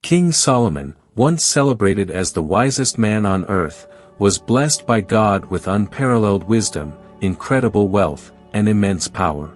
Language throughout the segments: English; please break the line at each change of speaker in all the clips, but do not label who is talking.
King Solomon, once celebrated as the wisest man on earth, was blessed by God with unparalleled wisdom, incredible wealth, and immense power.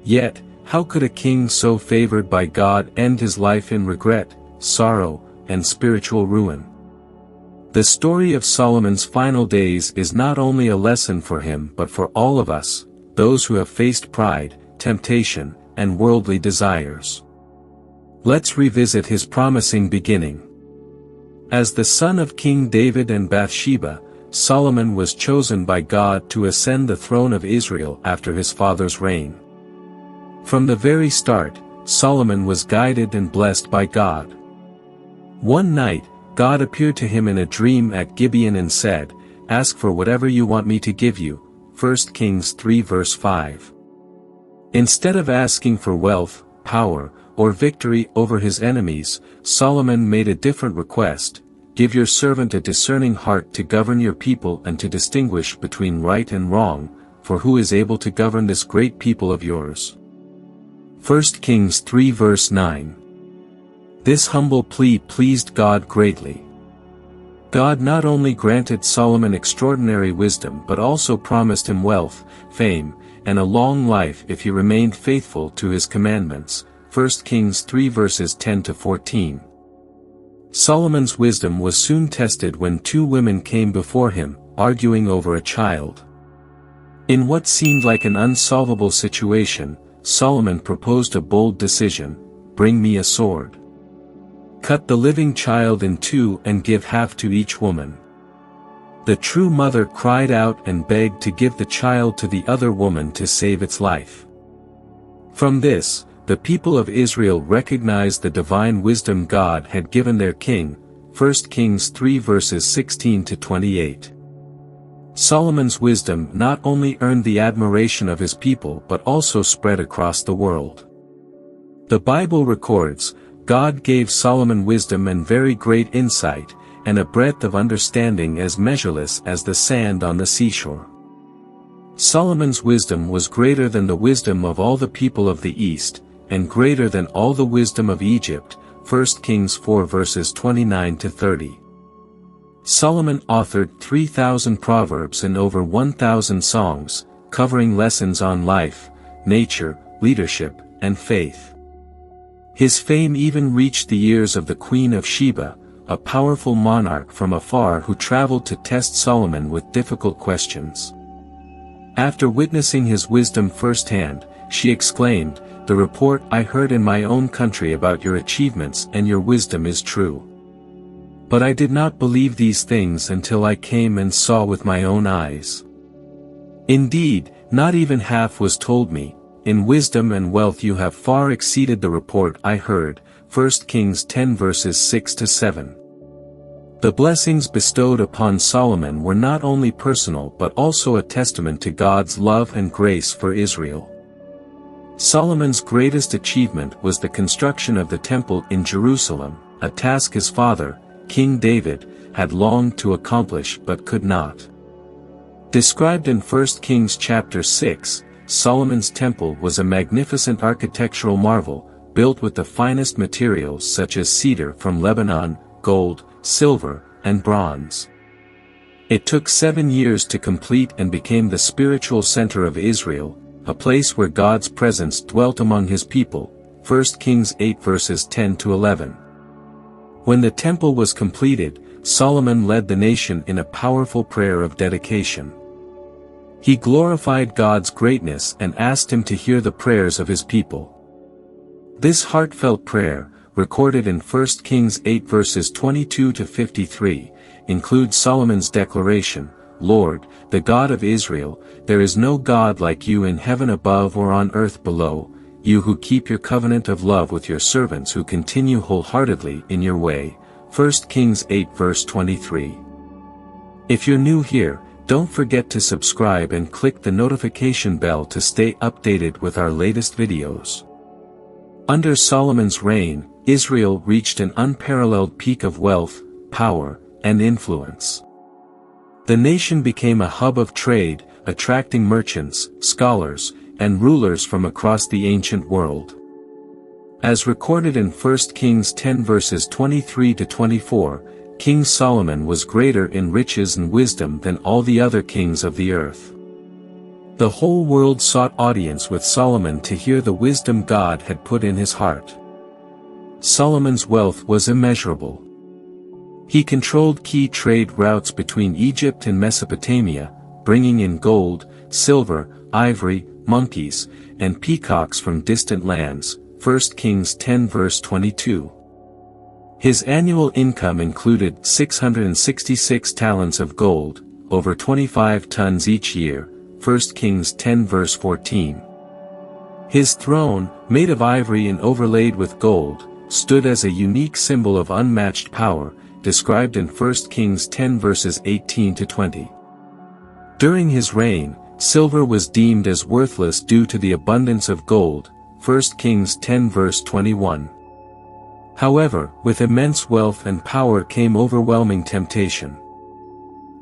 Yet, how could a king so favored by God end his life in regret, sorrow, and spiritual ruin? The story of Solomon's final days is not only a lesson for him but for all of us, those who have faced pride, temptation, and worldly desires. Let's revisit his promising beginning. As the son of King David and Bathsheba, Solomon was chosen by God to ascend the throne of Israel after his father's reign. From the very start, Solomon was guided and blessed by God. One night, God appeared to him in a dream at Gibeon and said, "Ask for whatever you want me to give you." 1 Kings 3 verse 5. Instead of asking for wealth, power, or victory over his enemies, Solomon made a different request: "Give your servant a discerning heart to govern your people and to distinguish between right and wrong, for who is able to govern this great people of yours?" 1 Kings 3 verse 9. This humble plea pleased God greatly. God not only granted Solomon extraordinary wisdom but also promised him wealth, fame, and a long life if he remained faithful to his commandments. 1 Kings 3 verses 10 to 14. Solomon's wisdom was soon tested when two women came before him, arguing over a child. In what seemed like an unsolvable situation, Solomon proposed a bold decision: "Bring me a sword. Cut the living child in two and give half to each woman." The true mother cried out and begged to give the child to the other woman to save its life. From this, the people of Israel recognized the divine wisdom God had given their king. 1 Kings 3 verses 16 to 28. Solomon's wisdom not only earned the admiration of his people but also spread across the world. The Bible records, God gave Solomon wisdom and very great insight, and a breadth of understanding as measureless as the sand on the seashore. Solomon's wisdom was greater than the wisdom of all the people of the East, and greater than all the wisdom of Egypt. 1 Kings 4 verses 29 to 30. Solomon authored 3,000 proverbs and over 1,000 songs, covering lessons on life, nature, leadership, and faith. His fame even reached the ears of the Queen of Sheba, a powerful monarch from afar who traveled to test Solomon with difficult questions. After witnessing his wisdom firsthand, she exclaimed, "The report I heard in my own country about your achievements and your wisdom is true. But I did not believe these things until I came and saw with my own eyes. Indeed, not even half was told me. In wisdom and wealth you have far exceeded the report I heard." 1 Kings 10 verses 6 to 7. The blessings bestowed upon Solomon were not only personal but also a testament to God's love and grace for Israel. Solomon's greatest achievement was the construction of the temple in Jerusalem, a task his father, King David, had longed to accomplish but could not. Described in 1 Kings chapter 6, Solomon's temple was a magnificent architectural marvel, built with the finest materials such as cedar from Lebanon, gold, silver, and bronze. It took 7 years to complete and became the spiritual center of Israel, a place where God's presence dwelt among his people. 1 Kings 8 verses 10 to 11. When the temple was completed, Solomon led the nation in a powerful prayer of dedication. He glorified God's greatness and asked him to hear the prayers of his people. This heartfelt prayer, recorded in 1 Kings 8 verses 22 to 53, includes Solomon's declaration, "Lord, the God of Israel, there is no God like you in heaven above or on earth below, you who keep your covenant of love with your servants who continue wholeheartedly in your way." 1 Kings 8 verse 23. If you're new here, don't forget to subscribe and click the notification bell to stay updated with our latest videos. Under Solomon's reign, Israel reached an unparalleled peak of wealth, power, and influence. The nation became a hub of trade, attracting merchants, scholars, and rulers from across the ancient world. As recorded in 1 Kings 10 verses 23 to 24, King Solomon was greater in riches and wisdom than all the other kings of the earth. The whole world sought audience with Solomon to hear the wisdom God had put in his heart. Solomon's wealth was immeasurable. He controlled key trade routes between Egypt and Mesopotamia, bringing in gold, silver, ivory, monkeys, and peacocks from distant lands. 1 Kings 10 verse 22. His annual income included 666 talents of gold, over 25 tons each year. 1 Kings 10 verse 14. His throne, made of ivory and overlaid with gold, stood as a unique symbol of unmatched power, described in 1 Kings 10 verses 18 to 20. During his reign, silver was deemed as worthless due to the abundance of gold. 1 Kings 10 verse 21. However, with immense wealth and power came overwhelming temptation.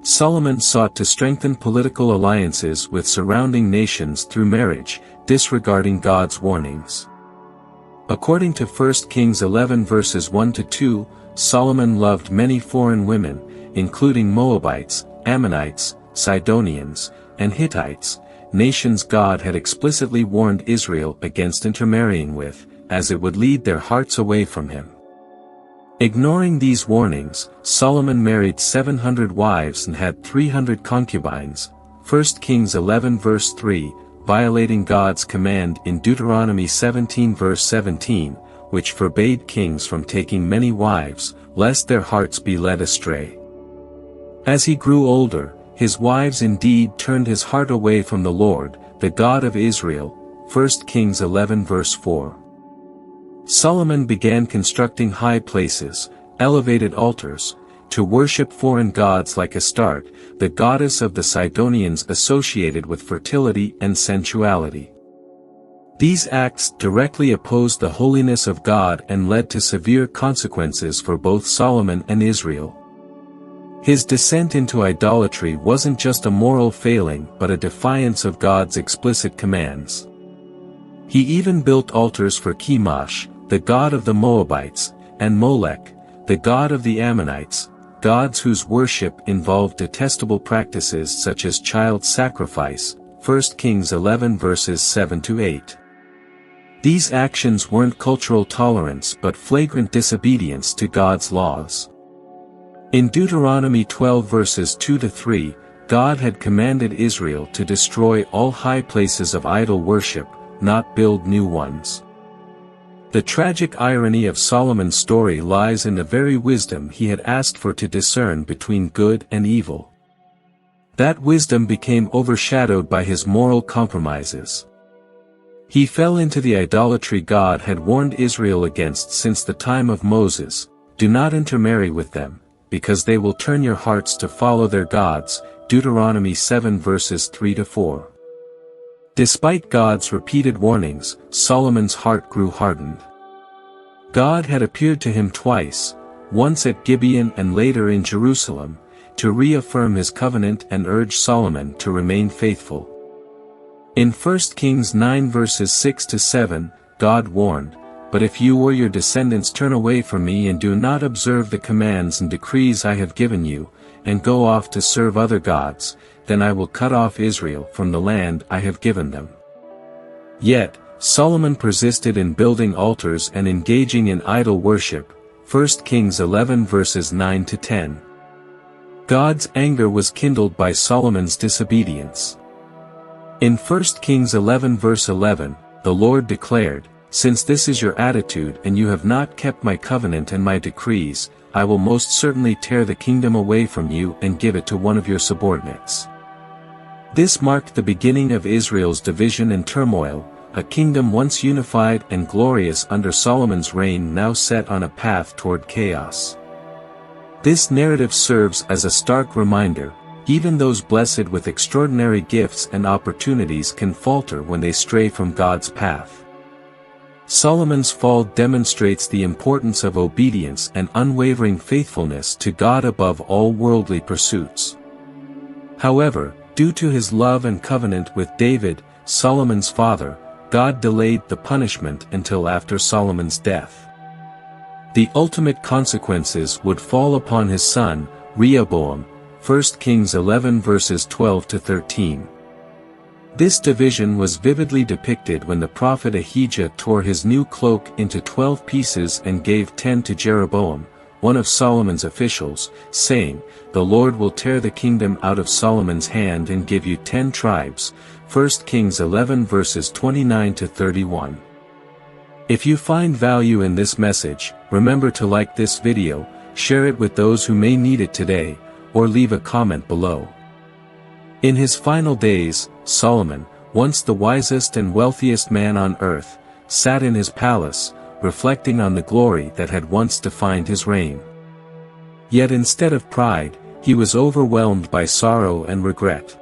Solomon sought to strengthen political alliances with surrounding nations through marriage, disregarding God's warnings. According to 1 Kings 11 verses 1 to 2, Solomon loved many foreign women, including Moabites, Ammonites, Sidonians, and Hittites, nations God had explicitly warned Israel against intermarrying with, as it would lead their hearts away from him. Ignoring these warnings, Solomon married 700 wives and had 300 concubines, 1 Kings 11 verse 3, violating God's command in Deuteronomy 17 verse 17, which forbade kings from taking many wives, lest their hearts be led astray. As he grew older, his wives indeed turned his heart away from the Lord, the God of Israel. 1 Kings 11 verse 4. Solomon began constructing high places, elevated altars, to worship foreign gods like Astray, the goddess of the Sidonians associated with fertility and sensuality. These acts directly opposed the holiness of God and led to severe consequences for both Solomon and Israel. His descent into idolatry wasn't just a moral failing but a defiance of God's explicit commands. He even built altars for Chemosh, the god of the Moabites, and Molech, the god of the Ammonites, gods whose worship involved detestable practices such as child sacrifice. 1 Kings 11 verses 7 to 8. These actions weren't cultural tolerance but flagrant disobedience to God's laws. In Deuteronomy 12 verses 2 to 3, God had commanded Israel to destroy all high places of idol worship, not build new ones. The tragic irony of Solomon's story lies in the very wisdom he had asked for to discern between good and evil. That wisdom became overshadowed by his moral compromises. He fell into the idolatry God had warned Israel against since the time of Moses. Do not intermarry with them, because they will turn your hearts to follow their gods. Deuteronomy 7 verses 3 to 4. Despite God's repeated warnings, Solomon's heart grew hardened. God had appeared to him twice, once at Gibeon and later in Jerusalem, to reaffirm his covenant and urge Solomon to remain faithful. In 1 Kings 9 verses 6 to 7, God warned, "But if you or your descendants turn away from me and do not observe the commands and decrees I have given you, and go off to serve other gods, then I will cut off Israel from the land I have given them." Yet, Solomon persisted in building altars and engaging in idol worship. 1 Kings 11 verses 9 to 10. God's anger was kindled by Solomon's disobedience. In 1 Kings 11 verse 11, the Lord declared, "Since this is your attitude and you have not kept my covenant and my decrees, I will most certainly tear the kingdom away from you and give it to one of your subordinates." This marked the beginning of Israel's division and turmoil, a kingdom once unified and glorious under Solomon's reign now set on a path toward chaos. This narrative serves as a stark reminder, even those blessed with extraordinary gifts and opportunities can falter when they stray from God's path. Solomon's fall demonstrates the importance of obedience and unwavering faithfulness to God above all worldly pursuits. However, due to his love and covenant with David, Solomon's father, God delayed the punishment until after Solomon's death. The ultimate consequences would fall upon his son, Rehoboam, 1 Kings 11 verses 12 to 13. This division was vividly depicted when the prophet Ahijah tore his new cloak into 12 pieces and gave 10 to Jeroboam, one of Solomon's officials, saying, "The Lord will tear the kingdom out of Solomon's hand and give you 10 tribes." 1 Kings 11 verses 29 to 31. If you find value in this message, remember to like this video, share it with those who may need it today, or leave a comment below. In his final days, Solomon, once the wisest and wealthiest man on earth, sat in his palace, reflecting on the glory that had once defined his reign. Yet instead of pride, he was overwhelmed by sorrow and regret.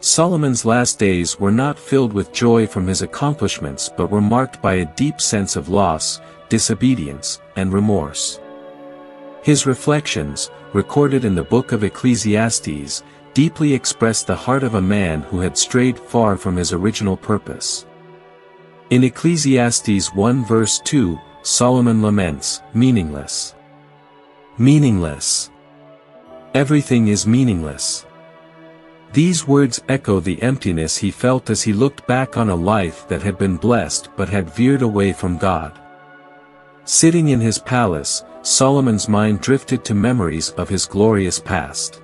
Solomon's last days were not filled with joy from his accomplishments but were marked by a deep sense of loss, disobedience, and remorse. His reflections, recorded in the book of Ecclesiastes, deeply expressed the heart of a man who had strayed far from his original purpose. In Ecclesiastes 1 verse 2, Solomon laments, "Meaningless. Meaningless. Everything is meaningless." These words echo the emptiness he felt as he looked back on a life that had been blessed but had veered away from God. Sitting in his palace, Solomon's mind drifted to memories of his glorious past.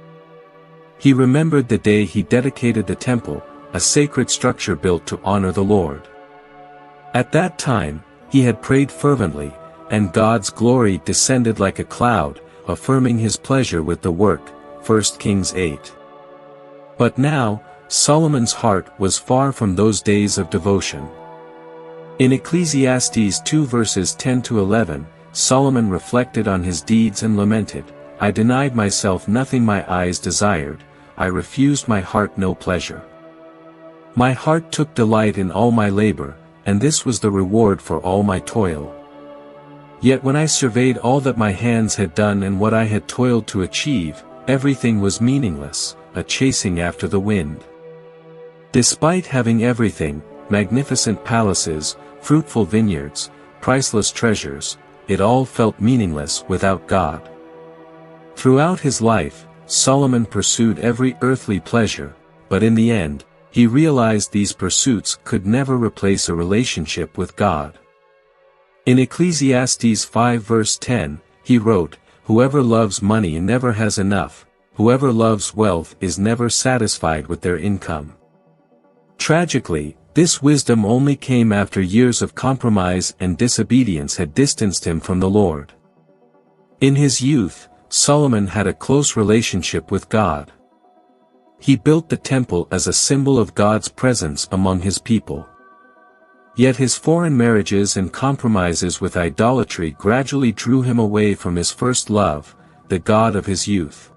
He remembered the day he dedicated the temple, a sacred structure built to honor the Lord. At that time, he had prayed fervently, and God's glory descended like a cloud, affirming his pleasure with the work, 1 Kings 8. But now, Solomon's heart was far from those days of devotion. In Ecclesiastes 2 verses 10 to 11, Solomon reflected on his deeds and lamented, "I denied myself nothing my eyes desired, I refused my heart no pleasure. My heart took delight in all my labor, and this was the reward for all my toil. Yet when I surveyed all that my hands had done and what I had toiled to achieve, everything was meaningless, a chasing after the wind." Despite having everything, magnificent palaces, fruitful vineyards, priceless treasures, it all felt meaningless without God. Throughout his life, Solomon pursued every earthly pleasure, but in the end, he realized these pursuits could never replace a relationship with God. In Ecclesiastes 5 verse 10, he wrote, "Whoever loves money never has enough, whoever loves wealth is never satisfied with their income." Tragically, this wisdom only came after years of compromise and disobedience had distanced him from the Lord. In his youth, Solomon had a close relationship with God. He built the temple as a symbol of God's presence among his people. Yet his foreign marriages and compromises with idolatry gradually drew him away from his first love, the God of his youth.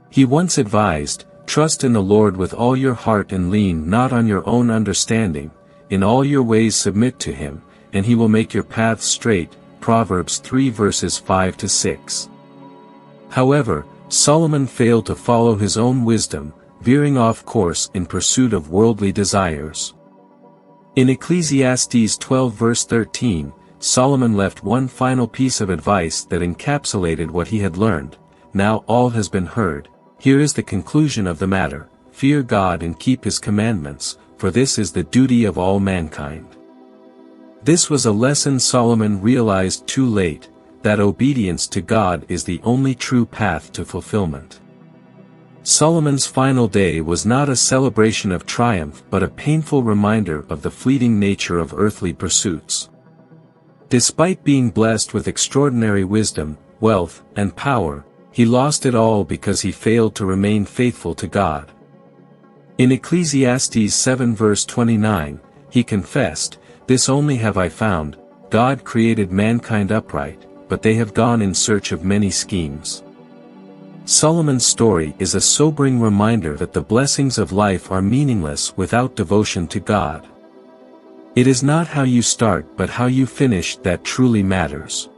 He once advised, "Trust in the Lord with all your heart and lean not on your own understanding, in all your ways submit to him, and he will make your paths straight." Proverbs 3 verses 5 to 6. However, Solomon failed to follow his own wisdom, veering off course in pursuit of worldly desires. In Ecclesiastes 12 verse 13, Solomon left one final piece of advice that encapsulated what he had learned. "Now all has been heard. Here is the conclusion of the matter: fear God and keep his commandments, for this is the duty of all mankind." This was a lesson Solomon realized too late, that obedience to God is the only true path to fulfillment. Solomon's final day was not a celebration of triumph but a painful reminder of the fleeting nature of earthly pursuits. Despite being blessed with extraordinary wisdom, wealth, and power, he lost it all because he failed to remain faithful to God. In Ecclesiastes 7 verse 29, he confessed, "This only have I found, God created mankind upright, but they have gone in search of many schemes." Solomon's story is a sobering reminder that the blessings of life are meaningless without devotion to God. It is not how you start but how you finish that truly matters.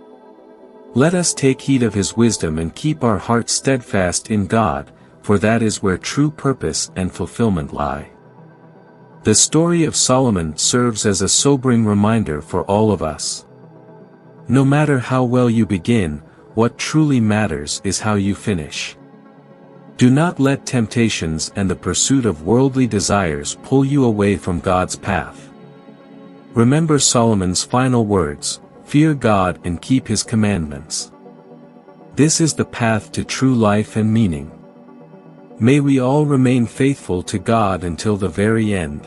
Let us take heed of his wisdom and keep our hearts steadfast in God, for that is where true purpose and fulfillment lie. The story of Solomon serves as a sobering reminder for all of us. No matter how well you begin, what truly matters is how you finish. Do not let temptations and the pursuit of worldly desires pull you away from God's path. Remember Solomon's final words, "Fear God and keep His commandments." This is the path to true life and meaning. May we all remain faithful to God until the very end.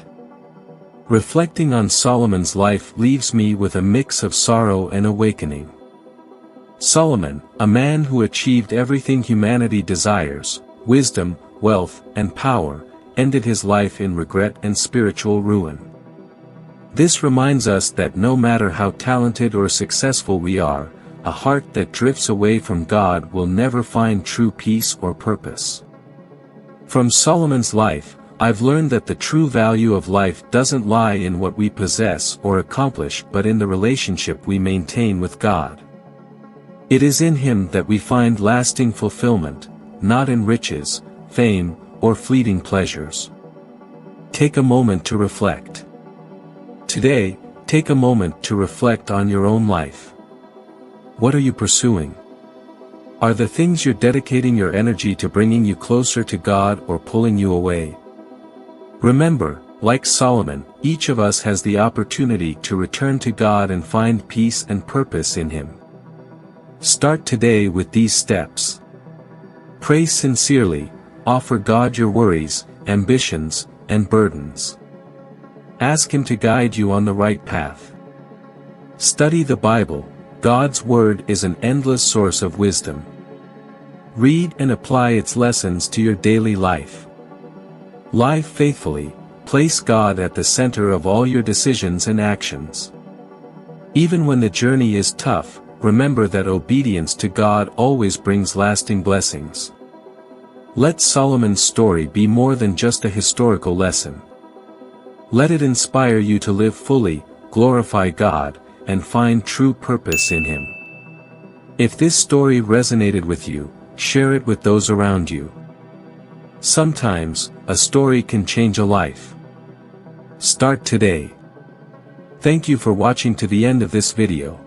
Reflecting on Solomon's life leaves me with a mix of sorrow and awakening. Solomon, a man who achieved everything humanity desires, wisdom, wealth, and power, ended his life in regret and spiritual ruin. This reminds us that no matter how talented or successful we are, a heart that drifts away from God will never find true peace or purpose. From Solomon's life, I've learned that the true value of life doesn't lie in what we possess or accomplish but in the relationship we maintain with God. It is in Him that we find lasting fulfillment, not in riches, fame, or fleeting pleasures. Take a moment to reflect. Today, take a moment to reflect on your own life. What are you pursuing? Are the things you're dedicating your energy to bringing you closer to God or pulling you away? Remember, like Solomon, each of us has the opportunity to return to God and find peace and purpose in Him. Start today with these steps. Pray sincerely, offer God your worries, ambitions, and burdens. Ask Him to guide you on the right path. Study the Bible. God's Word is an endless source of wisdom. Read and apply its lessons to your daily life. Live faithfully, place God at the center of all your decisions and actions. Even when the journey is tough, remember that obedience to God always brings lasting blessings. Let Solomon's story be more than just a historical lesson. Let it inspire you to live fully, glorify God, and find true purpose in Him. If this story resonated with you, share it with those around you. Sometimes, a story can change a life. Start today. Thank you for watching to the end of this video.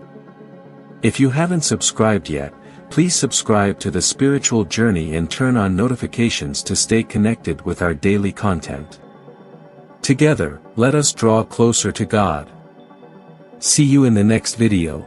If you haven't subscribed yet, please subscribe to The Spiritual Journey and turn on notifications to stay connected with our daily content. Together, let us draw closer to God. See you in the next video.